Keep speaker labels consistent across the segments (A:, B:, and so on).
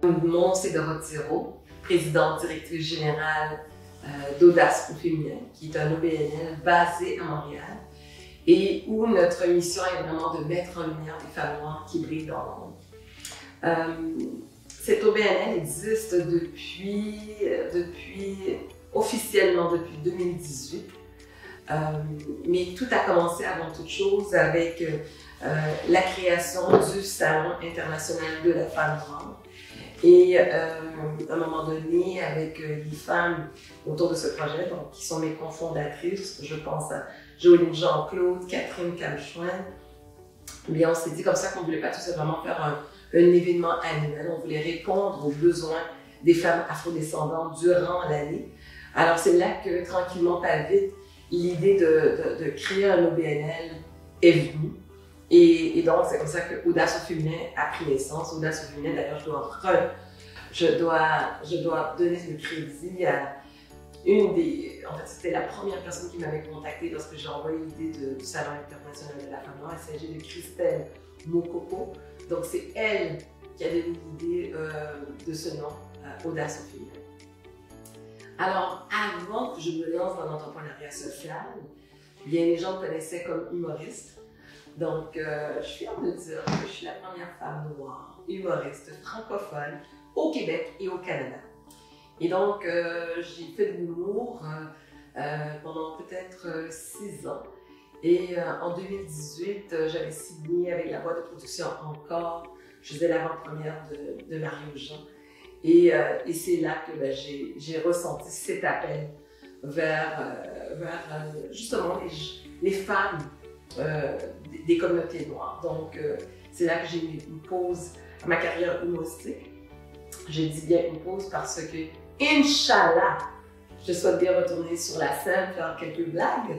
A: Mon nom, c'est Dorothée Rowe, présidente directrice générale d'Audace au féminin, qui est un OBNL basé à Montréal et où notre mission est vraiment de mettre en lumière des femmes noires qui brillent dans le monde. Cet OBNL existe officiellement depuis 2018, mais tout a commencé avant toute chose avec la création du Salon international de la femme noire. Et à un moment donné, avec les femmes autour de ce projet, donc, qui sont mes cofondatrices, je pense à Joëline Jean-Claude, Catherine Calchouin, on s'est dit comme ça qu'on ne voulait pas tout simplement faire un événement annuel, on voulait répondre aux besoins des femmes afrodescendantes durant l'année. Alors c'est là que, tranquillement, pas vite, l'idée de créer un OBNL est venue. Et donc, c'est comme ça que Audace au féminin a pris naissance. Audace au féminin, d'ailleurs, je dois donner le crédit à une des... En fait, c'était la première personne qui m'avait contactée lorsque j'ai envoyé l'idée du Salon international de la femme noire. Il s'agit de Christelle Mokoko. Donc, c'est elle qui a donné l'idée de ce nom, Audace au féminin. Alors, avant que je me lance dans l'entrepreneuriat social, bien, les gens me connaissaient comme humoriste. Donc, je suis fière de dire que je suis la première femme noire, humoriste, francophone, au Québec et au Canada. Et donc, j'ai fait de l'humour pendant peut-être 6 ans. Et en 2018, j'avais signé avec la boîte de production Encore. Je faisais l'avant-première de Mario Jean. Et c'est là que j'ai ressenti cet appel vers justement les femmes des communautés noires. Donc, c'est là que j'ai mis une pause à ma carrière humoristique. Je dis bien une pause parce que, Inch'Allah, je souhaite bien retourner sur la scène, faire quelques blagues,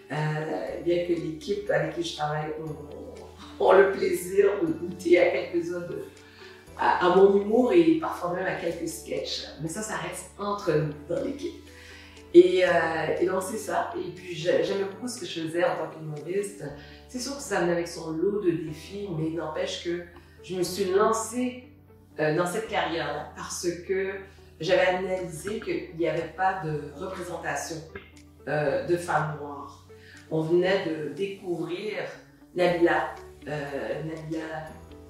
A: bien que l'équipe avec qui je travaille ont le plaisir de goûter à quelques-uns à mon humour et parfois même à quelques sketchs. Mais ça reste entre nous dans l'équipe. Et donc c'est ça. Et puis j'aimais beaucoup ce que je faisais en tant qu'humoriste. C'est sûr que ça venait avec son lot de défis, mais il n'empêche que je me suis lancée dans cette carrière-là parce que j'avais analysé qu'il n'y avait pas de représentation de femmes noires. On venait de découvrir Nabila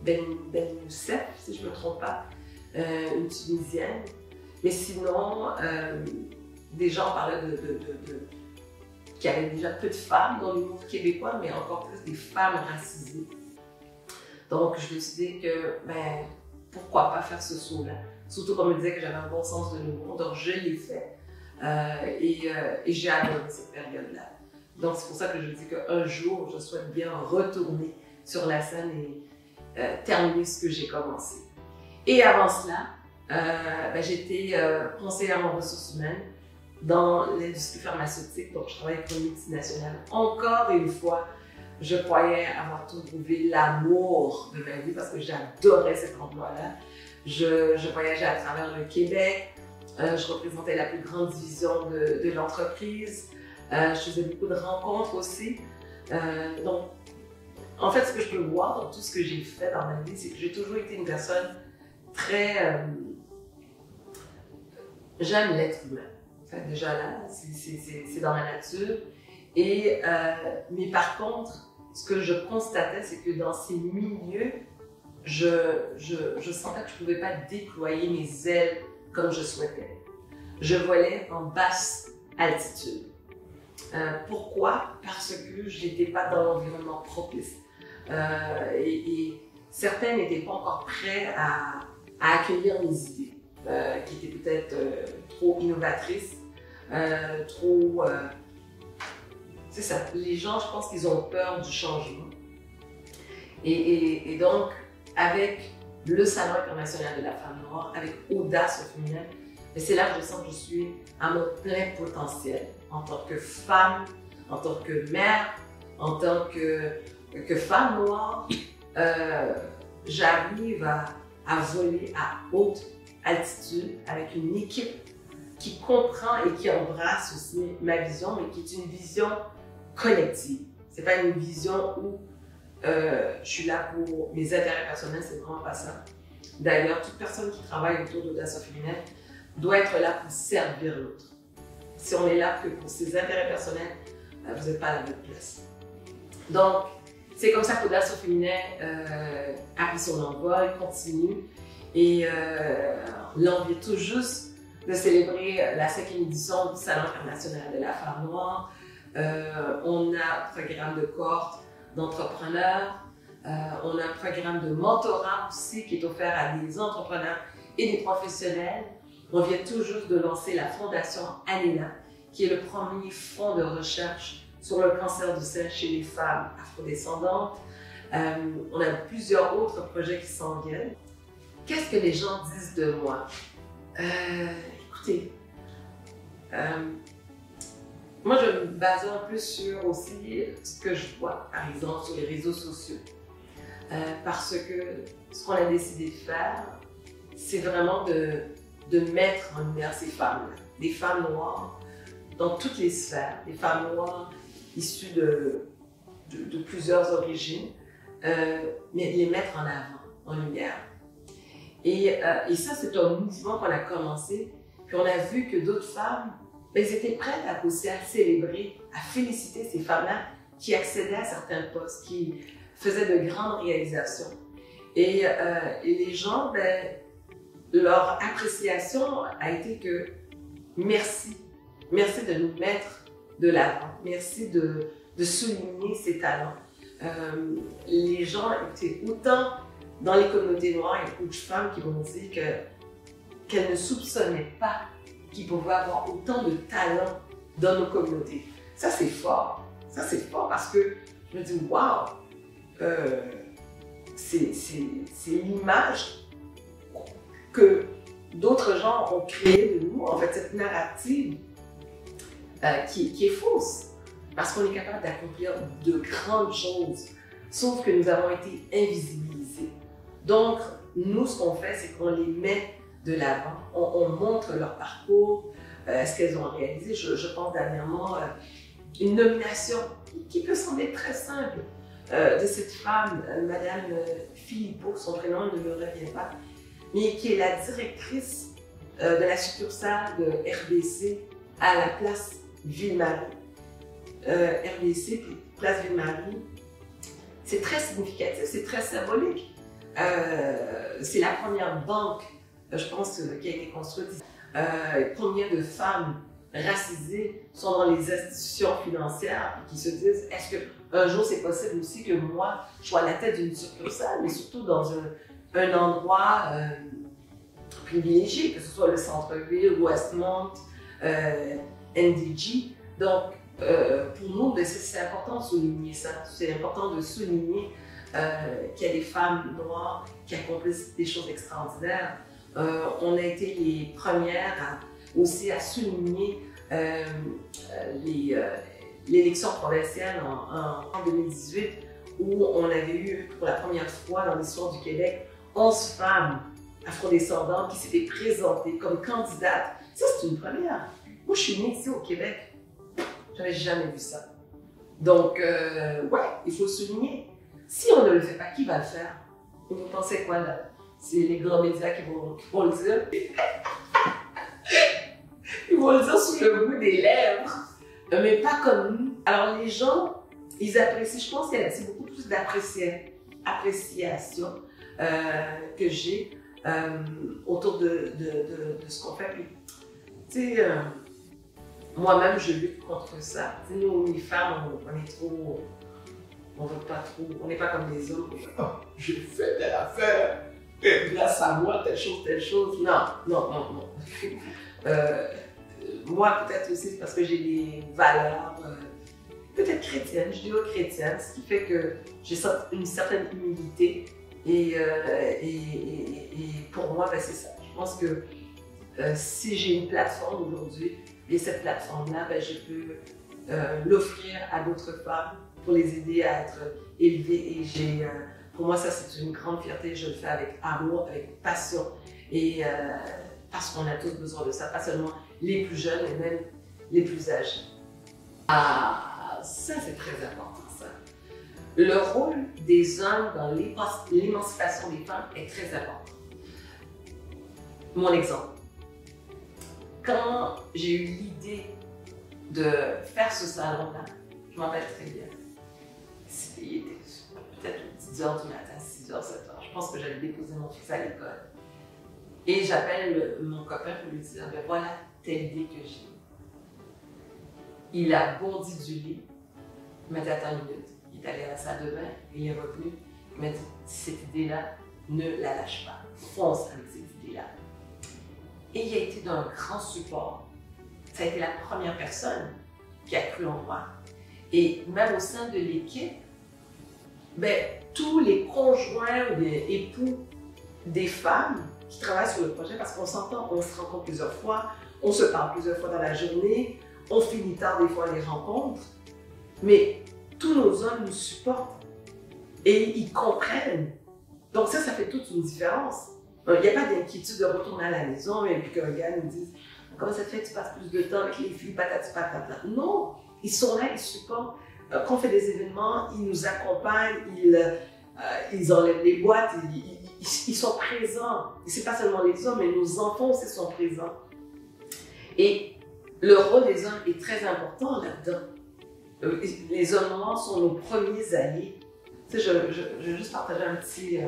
A: Ben Youssef, si je ne me trompe pas, une Tunisienne. Mais sinon, des gens parlaient qu'il y avait déjà peu de femmes dans l'humour québécois, mais encore plus des femmes racisées. Donc, je me suis dit que, pourquoi pas faire ce saut-là? Surtout qu'on me disait que j'avais un bon sens de l'humour, donc je l'ai fait. Et j'ai adoré cette période-là. Donc, c'est pour ça que je dis qu'un jour, je souhaite bien retourner sur la scène et terminer ce que j'ai commencé. Et avant cela, j'étais conseillère en ressources humaines dans l'industrie pharmaceutique, donc je travaillais pour une multinationale. Encore une fois, je croyais avoir trouvé l'amour de ma vie parce que j'adorais cet emploi-là. Je voyageais à travers le Québec, je représentais la plus grande division de l'entreprise, je faisais beaucoup de rencontres aussi. Donc, en fait, ce que je peux voir dans tout ce que j'ai fait dans ma vie, c'est que j'ai toujours été une personne très... j'aime l'être humain. Enfin, déjà là, c'est dans ma nature. Mais par contre, ce que je constatais, c'est que dans ces milieux, je sentais que je ne pouvais pas déployer mes ailes comme je souhaitais. Je volais en basse altitude. Pourquoi? Parce que je n'étais pas dans l'environnement propice. Et certains n'étaient pas encore prêts à accueillir mes idées, qui étaient peut-être trop innovatrices, trop... c'est ça, les gens, je pense qu'ils ont peur du changement. Et donc, avec le Salon international de la femme noire, avec Audace au féminin, c'est là que je sens que je suis à mon plein potentiel en tant que femme, en tant que mère, en tant que femme noire. J'arrive à voler à haute altitude avec une équipe qui comprend et qui embrasse aussi ma vision, mais qui est une vision collective. C'est pas une vision où je suis là pour mes intérêts personnels, c'est vraiment pas ça. D'ailleurs, toute personne qui travaille autour de l'audace féminin doit être là pour servir l'autre. Si on est là que pour ses intérêts personnels, vous n'êtes pas à la bonne place. Donc, c'est comme ça que l'audace féminin a pris son envol, continue. Et là, on vient tout juste de célébrer la 5e édition du Salon international de la femme noire. On a un programme de cohorte d'entrepreneurs. On a un programme de mentorat aussi qui est offert à des entrepreneurs et des professionnels. On vient tout juste de lancer la fondation ANENA, qui est le premier fonds de recherche sur le cancer du sein chez les femmes afrodescendantes. On a plusieurs autres projets qui s'en viennent. Qu'est-ce que les gens disent de moi? Écoutez, moi je me base un peu sur aussi ce que je vois, par exemple, sur les réseaux sociaux. Parce que ce qu'on a décidé de faire, c'est vraiment de mettre en lumière ces femmes-là, des femmes noires dans toutes les sphères, des femmes noires issues de plusieurs origines, mais les mettre en avant, en lumière. Et ça, c'est un mouvement qu'on a commencé, puis on a vu que d'autres femmes, elles étaient prêtes à aussi à célébrer, à féliciter ces femmes-là qui accédaient à certains postes, qui faisaient de grandes réalisations. Et les gens, leur appréciation a été que merci de nous mettre de l'avant, merci de souligner ces talents. Les gens étaient autant dans les communautés noires, il y a beaucoup de femmes qui vont dire qu'elles ne soupçonnaient pas qu'ils pouvaient avoir autant de talents dans nos communautés. Ça, c'est fort. Ça, c'est fort parce que je me dis, waouh, c'est l'image que d'autres gens ont créée de nous, en fait, cette narrative qui est fausse. Parce qu'on est capable d'accomplir de grandes choses, sauf que nous avons été invisibilisés. Donc, nous, ce qu'on fait, c'est qu'on les met de l'avant, on montre leur parcours, ce qu'elles ont réalisé. Je pense dernièrement une nomination qui peut sembler très simple de cette femme, Madame Philippot, son prénom ne me revient pas, mais qui est la directrice de la succursale de RBC à la place Ville-Marie. RBC, puis place Ville-Marie, c'est très significatif, c'est très symbolique. C'est la première banque, je pense, qui a été construite. Combien de femmes racisées sont dans les institutions financières et qui se disent, est-ce qu'un jour c'est possible aussi que moi, je sois à la tête d'une succursale, mais surtout dans un endroit privilégié, que ce soit le centre-ville, Westmont, NDG. Donc, pour nous, c'est important de souligner ça. C'est important de souligner qu'il y a des femmes noires qui accomplissent des choses extraordinaires. On a été les premières aussi à souligner l'élection provinciale en 2018 où on avait eu pour la première fois dans l'histoire du Québec 11 femmes afrodescendantes qui s'étaient présentées comme candidates. Ça, c'est une première. Moi, je suis née ici au Québec. J'avais jamais vu ça. Donc, ouais, il faut souligner. Si on ne le fait pas, qui va le faire? Vous pensez quoi là? C'est les grands médias qui vont le dire. Ils vont le dire sous le bout des lèvres, mais pas comme nous. Alors les gens, ils apprécient. Je pense qu'il y a beaucoup plus d'appréciation que j'ai autour de ce qu'on fait. Tu sais, moi-même, je lutte contre ça. Tu sais, nous, les femmes, on est trop... On veut pas trop... On n'est pas comme les hommes. Oh, j'ai fait telle affaire. Et grâce à moi, telle chose. Non, non, non, non. Moi, peut-être aussi, c'est parce que j'ai des valeurs peut-être chrétiennes, judéo-chrétiennes, ce qui fait que j'ai une certaine humilité. Et pour moi, ben, c'est ça. Je pense que si j'ai une plateforme aujourd'hui, et cette plateforme-là, ben, je peux l'offrir à d'autres femmes pour les aider à être élevées. Et pour moi, ça, c'est une grande fierté. Je le fais avec amour, avec passion. Et parce qu'on a tous besoin de ça, pas seulement les plus jeunes, mais même les plus âgés. Ah, ça, c'est très important, ça. Le rôle des hommes dans l'émancipation des femmes est très important. mon exemple. Quand j'ai eu l'idée de faire ce salon-là, je m'en rappelle très bien. Il était peut-être 10 h du matin, 6 h, 7 h. Je pense que j'allais déposer mon fils à l'école. Et j'appelle mon copain pour lui dire, ben voilà telle idée que j'ai. Il a bondi du lit. Il m'a dit, attends une minute. Il est allé à la salle de bain, il est revenu. Il m'a dit, cette idée-là, ne la lâche pas. Fonce avec cette idée-là. Et il a été d'un grand support. Ça a été la première personne qui a cru en moi. Et même au sein de l'équipe, ben, tous les conjoints ou les époux des femmes qui travaillent sur le projet, parce qu'on s'entend, on se rencontre plusieurs fois, on se parle plusieurs fois dans la journée, on finit tard des fois les rencontres, mais tous nos hommes nous supportent et ils comprennent. Donc ça fait toute une différence. Il n'y a pas d'inquiétude de retourner à la maison et puis qu'un gars nous dise « Comment ça te fait que tu passes plus de temps avec les filles, patati patata ?» Non, ils sont là, ils supportent. Quand on fait des événements, ils nous accompagnent, ils enlèvent les boîtes, ils sont présents. Et ce n'est pas seulement les hommes, mais nos enfants aussi sont présents. Et le rôle des hommes est très important là-dedans. Les hommes noirs sont nos premiers alliés. Tu sais, je vais juste partager une petite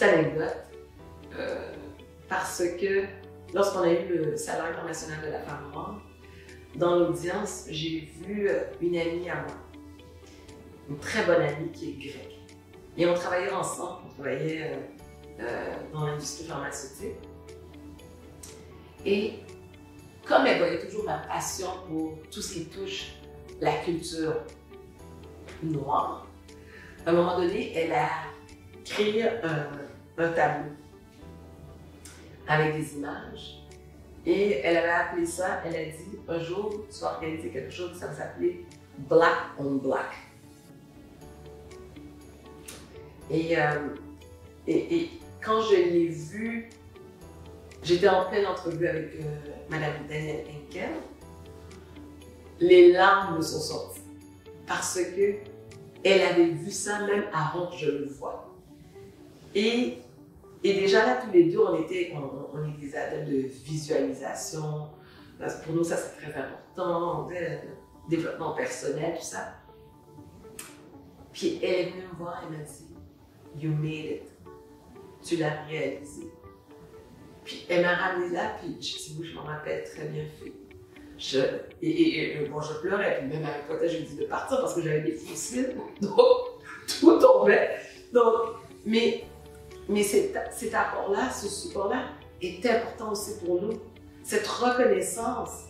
A: anecdote. Parce que lorsqu'on a eu le Salon international de la femme noire, dans l'audience, j'ai vu une amie à moi, une très bonne amie qui est grecque. Et on travaillait ensemble, on travaillait dans l'industrie pharmaceutique. Et comme elle voyait toujours ma passion pour tout ce qui touche la culture noire, à un moment donné, elle a créé un tableau avec des images. Et elle avait appelé ça, elle a dit, un jour, tu vas organiser quelque chose, ça s'appelait Black on Black. Et quand je l'ai vu, j'étais en pleine entrevue avec Madame Danielle Henkel, les larmes me sont sorties parce que elle avait vu ça même avant que je le voie. Et déjà là, tous les deux, on est des adeptes de visualisation. Pour nous, ça c'est très important, développement personnel, tout ça. Puis elle est venue me voir et m'a dit, You made it. Tu l'as réalisé. Puis elle m'a ramenée là, puis je m'en rappelle très bien fait. Bon, je pleurais, puis même avec toi, je lui ai dit de partir parce que j'avais des fossiles, donc tout tombait. Donc, mais cet apport-là, ce support-là est important aussi pour nous. Cette reconnaissance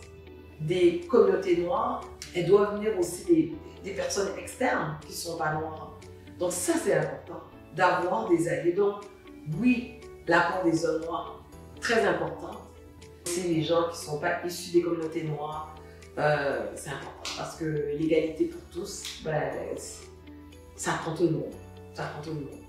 A: des communautés noires, elle doit venir aussi des personnes externes qui ne sont pas noires. Donc ça, c'est important, d'avoir des alliés. Donc oui, l'apport des hommes noirs, très important. Si les gens qui ne sont pas issus des communautés noires, c'est important parce que l'égalité pour tous, ben, ça prend tout le monde. Ça prend tout le monde.